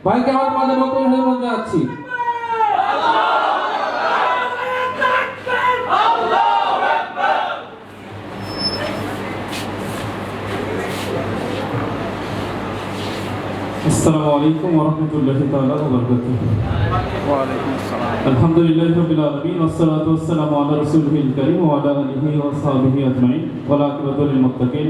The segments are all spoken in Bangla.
ভাইকে আমার মাঝে বক্তব্য নিবেদন জানাচ্ছি। আসসালামু আলাইকুম ওয়া রাহমাতুল্লাহি তাআলা ওয়া বারাকাতুহু। ওয়া আলাইকুম আসসালাম। আলহামদুলিল্লাহি রাব্বিল আলামিন ওয়াসসালাতু ওয়াসসালামু আলা রাসূলিল কারীম ওয়া আলা আলিহি ওয়া সাহবিহি আজমাইন ওয়া লা আকিবাতু লিল মুত্তাকিন।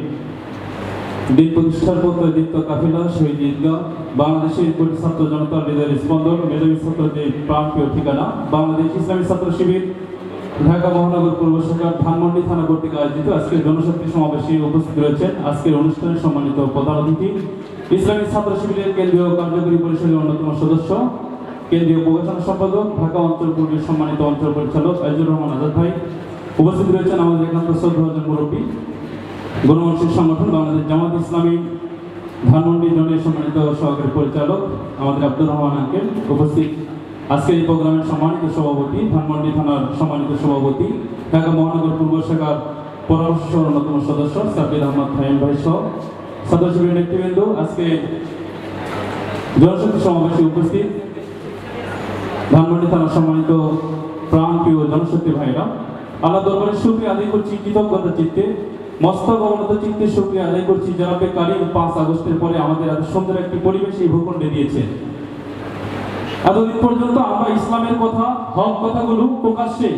দিন প্রতিষ্ঠার পথে দীপ্ত কাফেলা শহীদ ঈদগাহ বাংলাদেশের কোটি ছাত্র জনতার হৃদয়ের স্পন্দন, মেধাবী ছাত্রদের প্রাণপ্রিয় ঠিকানা বাংলাদেশ ইসলামী ছাত্র শিবির ঢাকা মহানগর পূর্ব শাখার ধানমন্ডি থানা কর্তৃক আয়োজিত আজকের জনশক্তি সমাবেশে উপস্থিত রয়েছেন আজকের অনুষ্ঠানের সম্মানিত প্রধান অতিথি, ইসলামী ছাত্র শিবিরের কেন্দ্রীয় কার্যকরী পরিষদের অন্যতম সদস্য, কেন্দ্রীয় প্রকাশনা সম্পাদক, ঢাকা অঞ্চল পূর্বের সম্মানিত অঞ্চল পরিচালক আইজুর রহমান আজাদ ভাই। উপস্থিত রয়েছেন আমাদের একান্ত শ্রদ্ধাভাজন মুরব্বী, গণমানুষের সংগঠন বাংলাদেশ জামাত ইসলামী ধানমন্ডি জোনের সম্মানিত সহকারী পরিচালক আমাদের আব্দুর রহমান আঙ্কেল। উপস্থিত আজকের এই প্রোগ্রামের সম্মানিত সভাপতি, ধানমন্ডি থানার সম্মানিত সভাপতি, ঢাকা মহানগর পূর্ব শাখার পরামর্শ অন্যতম সদস্য সাব্বির আহমদ ফাহিম ভাই সহ ছাত্র শিবিরের নেতৃবৃন্দ, আজকে জনশক্তি সমাবেশে উপস্থিত ধানমন্ডি থানার সম্মানিত প্রাণপ্রিয় জনশক্তি ভাইরা, আল্লাহ দরবারে শুকরিয়া আদায় করছি কৃতজ্ঞতা চিত্তে, মস্তক অবনত চিত্তে শুকরিয়া আদায় করছি জনাবে কারীম 5 আগস্টের পরে আমাদের এত সুন্দর একটি পরিবেশ এই ভূখণ্ডে দিয়েছে। এতদিন পর্যন্ত আমরা ইসলামের কথা, হক কথাগুলো প্রকাশ্যে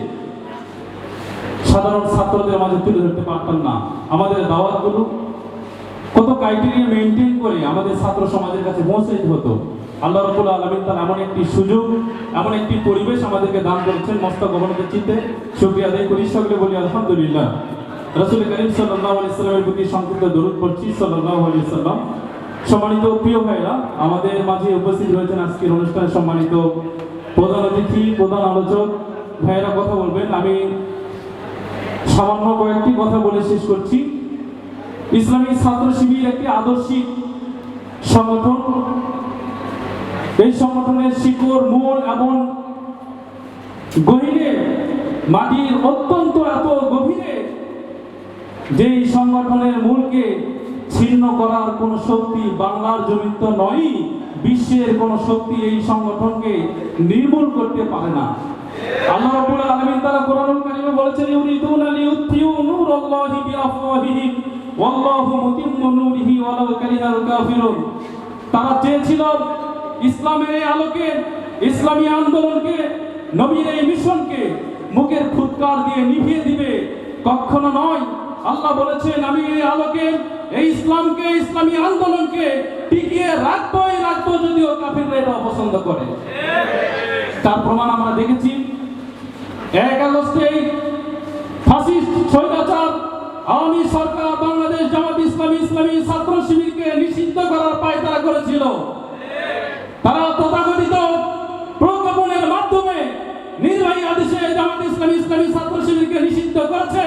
সাধারণ ছাত্রদের মাঝে তুলে ধরতে পারতাম না। আমাদের দাওয়াতগুলো কত ক্রাইটেরিয়া মেনটেন করে আমাদের ছাত্র সমাজের কাছে পৌঁছাইতে হতো। আল্লাহ রাব্বুল আলামিন তার এমন একটি সুযোগ, এমন একটি পরিবেশ আমাদেরকে দান করেছেন। মস্তক অবনত চিত্তে শুকরিয়া আদায় করি, সকলে বলি আলহামদুলিল্লাহ। রাসূল কারীম সাল্লাল্লাহু আলাইহি সাল্লামের প্রতি সংক্ষিপ্ত দরুদ পড়ছি সাল্লাল্লাহু আলাইহি সাল্লাম। সম্মানিত প্রিয় ভাইরা, আমাদের মাঝে উপস্থিত রয়েছেন আজকের অনুষ্ঠানে সম্মানিত প্রধান অতিথি, প্রধান আলোচক ভাইরা কথা বলবেন। আমি সামান্য কয়েকটি কথা বলে শেষ করছি। ইসলামী ছাত্র শিবির একটি আদর্শিক সংগঠন। এই সংগঠনের শিকড় মূল এমন গভীরে, মাটির অত্যন্ত এত গভীরে, যে এই সংগঠনের মূলকে ছিন্ন করার কোন শক্তি বাংলার জমিন তো নয়, বিশ্বের কোন শক্তি এই সংগঠনকে নির্মূল করতে পারে না। আল্লাহ রাব্বুল আলামিন তাআলা কোরআনুল কারীমে বলেছেন, ইউরিদুনা লিইউতিউ নূরাল্লাহি বিআফওয়াহিহিম ওয়াল্লাহু মুতিম্মু নূরিহি ওয়ালাউ কারিহাল কাফিরুন। তারা চেয়েছিল ইসলামের এই আলোকে, ইসলামী আন্দোলনকে, নবীর এই মিশনকে মুখের ফুৎকার দিয়ে নিভিয়ে দিবে, কখনো নয়। আল্লাহ বলেছেন, আমি এই আলোকে, এই ইসলামকে, ইসলামী আন্দোলনকে টিকিয়ে রাখবোই রাখবো, যদিও কাফিররা এটা অপছন্দ করে। তার প্রমাণ আমরা দেখেছি 1 আগস্টে ফাসিস্ট স্বৈরাচার আওয়ামী সরকার বাংলাদেশ জামাত ইসলামী, ইসলামী ছাত্র শিবিরকে নিষিদ্ধ করার পায়তারা করেছিল। তারা তথাকথিত প্রজ্ঞাপনের মাধ্যমে নির্বাহী আদেশে জামাত ইসলামী, ইসলামী ছাত্র শিবিরকে নিষিদ্ধ করেছে।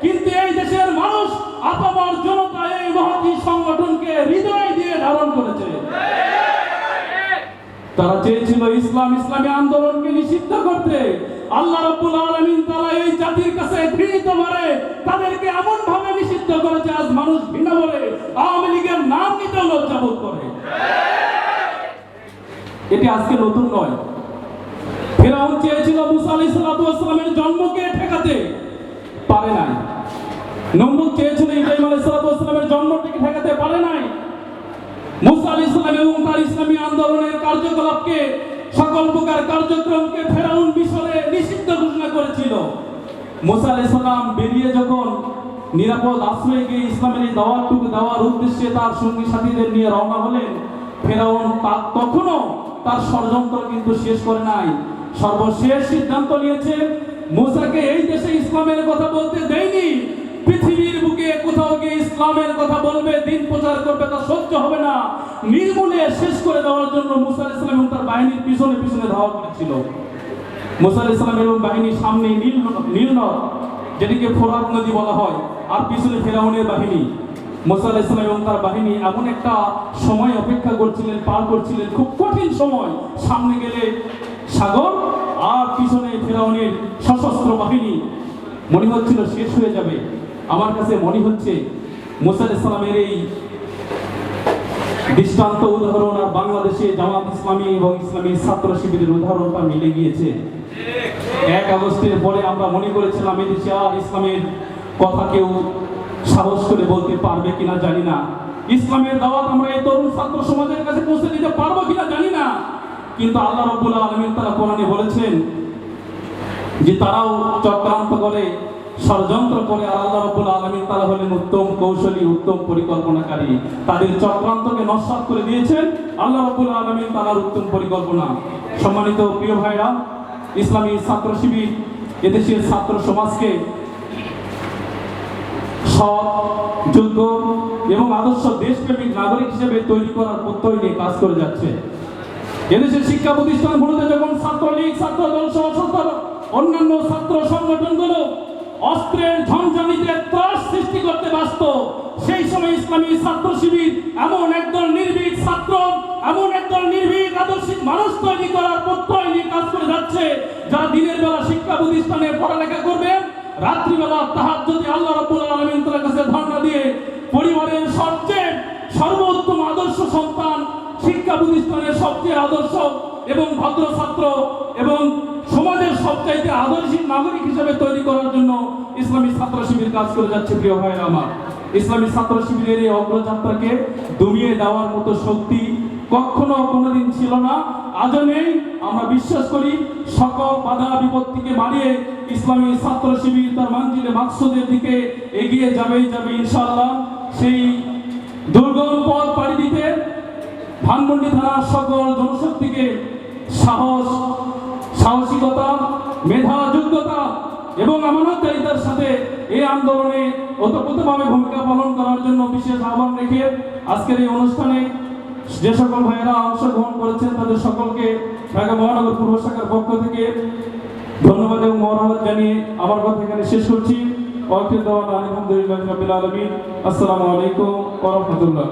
কিন্তু এই দেশের মানুষ, আপামর জনতা এই মহতী সংগঠনকে হৃদয় দিয়ে ধারণ করেছে। তারা চেয়েছিল ইসলাম, ইসলামী আন্দোলনকে নিষিদ্ধ করতে। আল্লাহ রাব্বুল আলামিন তাআলা এই জাতির কাছে ঘৃণিত করে তাদেরকে এমন ভাবে নিষিদ্ধ করেছে, আজ মানুষ ঘৃণা করে আওয়ামী লীগের নাম নিতে লজ্জা বোধ করে। এটি আজকে নতুন নয়। ফিরআউন চেয়েছিল মুসা আলাইহিস সালামের জন্মকে ঠেকাতে, পারে নাই। নমরুদ চেয়েছিল ইব্রাহিম আলাইহিস সালামের জন্মকে ঠেকাতে, পারে নাই। মুসা আলাইহিস সালাম এবং তার ইসলামী আন্দোলনের কার্যকলাপকে, সকল প্রকার কার্যক্রমকে ফিরআউন মিশরে নিষিদ্ধ ঘোষণা করেছিল। মুসা আলাইহিস সালাম বেরিয়ে যখন নিরাপদ আশ্রয়ে গিয়ে ইসলামের এই দাওয়াতটুকু দেওয়ার উদ্দেশ্যে তার সঙ্গী সাথীদের নিয়ে রওনা হলেন, ফিরআউন তখনও তার ষড়যন্ত্র কিন্তু শেষ করে নাই। সর্বশেষ সিদ্ধান্ত নিয়েছে, মুসাকে এই দেশে ইসলামের কথা বলতে দেয়নি। পৃথিবীর বুকে কোথাও গিয়ে ইসলামের কথা বলবে, দিন প্রচার করবে, তা সহ্য হবে না। নির্মূলে শেষ করে দেওয়ার জন্য মুসা আলাইহিস সালাম এবং তার বাহিনীর পিছনে পিছনে ধাওয়া করেছিল। মুসা আলাইহিস সালাম এবং বাহিনীর সামনে নীল নদ, যেটিকে ফোরাত নদী বলা হয়, আর পিছনে ফিরআউনের বাহিনী। মুসা আলাইহিস সালাম এবং তার বাহিনী এমন একটা সময় অপেক্ষা করছিলেন, পার করছিলেন, খুব কঠিন সময়। সামনে গেলে সাগর, আর পিছনে ফিরআউনের সশস্ত্র বাহিনী। মনে হচ্ছিল শেষ হয়ে যাবে। আমার কাছে মনে হচ্ছে মুসা আলাইহিস সালামের এই দৃষ্টান্ত উদাহরণ আর বাংলাদেশে জামাত ইসলামী এবং ইসলামী ছাত্র শিবিরের উদাহরণটা মিলে গিয়েছে। 1 আগস্টের পরে আমরা মনে করেছিলাম এদেশে আর ইসলামের কথা কেউ সাহস করে বলতে পারবে কিনা জানি না, ইসলামের দাওয়াত আমরা এই তরুণ ছাত্র সমাজের কাছে পৌঁছে দিতে পারবো কিনা জানি না। কিন্তু আল্লাহ রাব্বুল আলামিন তারা কোরআনে বলেছেন যে তারাও চক্রান্ত করে, ষড়যন্ত্র করে, আর আল্লাহ রাব্বুল আলামিন তারা হলেন উত্তম কৌশলী, উত্তম পরিকল্পনাকারী। তাদের চক্রান্তকে নস্যাৎ করে দিয়েছেন আল্লাহ রাব্বুল আলামিন তার উত্তম পরিকল্পনা। সম্মানিত প্রিয় ভাইরা, ইসলামী ছাত্র শিবির এদেশের ছাত্র সমাজকে সৎ, যোগ্য এবং আদর্শ দেশপ্রেমিক নাগরিক হিসেবে তৈরি করার প্রত্যয় নিয়ে কাজ করে যাচ্ছে। এদেশের শিক্ষা প্রতিষ্ঠানগুলোতে যখন ছাত্রলীগ, ছাত্রদল সহ অন্যান্য ছাত্র সংগঠনগুলো অস্ত্রের ঝঞ্ঝানিতে ত্রাস সৃষ্টি করতে ব্যস্ত, সেই সময় ইসলামী ছাত্র শিবির এমন একদল নির্ভীক ছাত্র, এমন একদল নির্ভীক আদর্শিক মানুষ তৈরি করার প্রত্যয় নিয়ে কাজ করে যাচ্ছে, যারা দিনের বেলা শিক্ষা প্রতিষ্ঠানে পড়ালেখা করবে, রাত্রিবেলা তাহাজ্জুদে আল্লাহ রাব্বুল আলামিন তার কাছে ধর্ণা দিয়ে পরিবারের সবচেয়ে সর্বোত্তম আদর্শ সন্তান, শিক্ষা প্রতিষ্ঠানের সবচেয়ে আদর্শ এবং ভদ্র ছাত্র এবং সমাজের সবচাইতে আদর্শিক নাগরিক হিসেবে তৈরি করার জন্য ইসলামী ছাত্র শিবির কাজ করে যাচ্ছে। প্রিয় ভাইরা আমার, ইসলামী ছাত্র শিবিরের এই অগ্রযাত্রাকে দমিয়ে দেওয়ার মতো শক্তি কখনো কোনোদিন ছিল না, আজও নেই। আমরা বিশ্বাস করি সকল বাধা বিপত্তিকে মারিয়ে ইসলামী ছাত্র শিবির তার মানজিলে মাকসুদের দিকে এগিয়ে যাবে ইনশাআল্লাহ। সেই দুর্গম পথ পাড়ি দিতে ধানমন্ডি থানার সকল জনশক্তিকে সাহস, সাহসিকতা, মেধা, যোগ্যতা এবং আমানতদারিতার সাথে এই আন্দোলনে ওতপ্রোতভাবে ভূমিকা পালন করার জন্য বিশেষ আহ্বান রেখে আজকের এই অনুষ্ঠানে যে সকল ভাইয়েরা অংশগ্রহণ করেছেন তাদের সকলকে ঢাকা মহানগর পূর্ব শাখার পক্ষ থেকে ধন্যবাদ এবং মহরত জানিয়ে আমার কথা এখানে শেষ করছি। আলহামদুলিল্লাহ রাব্বিল আলামিন। আসসালামু আলাইকুম ওয়া রাহমাতুল্লাহ।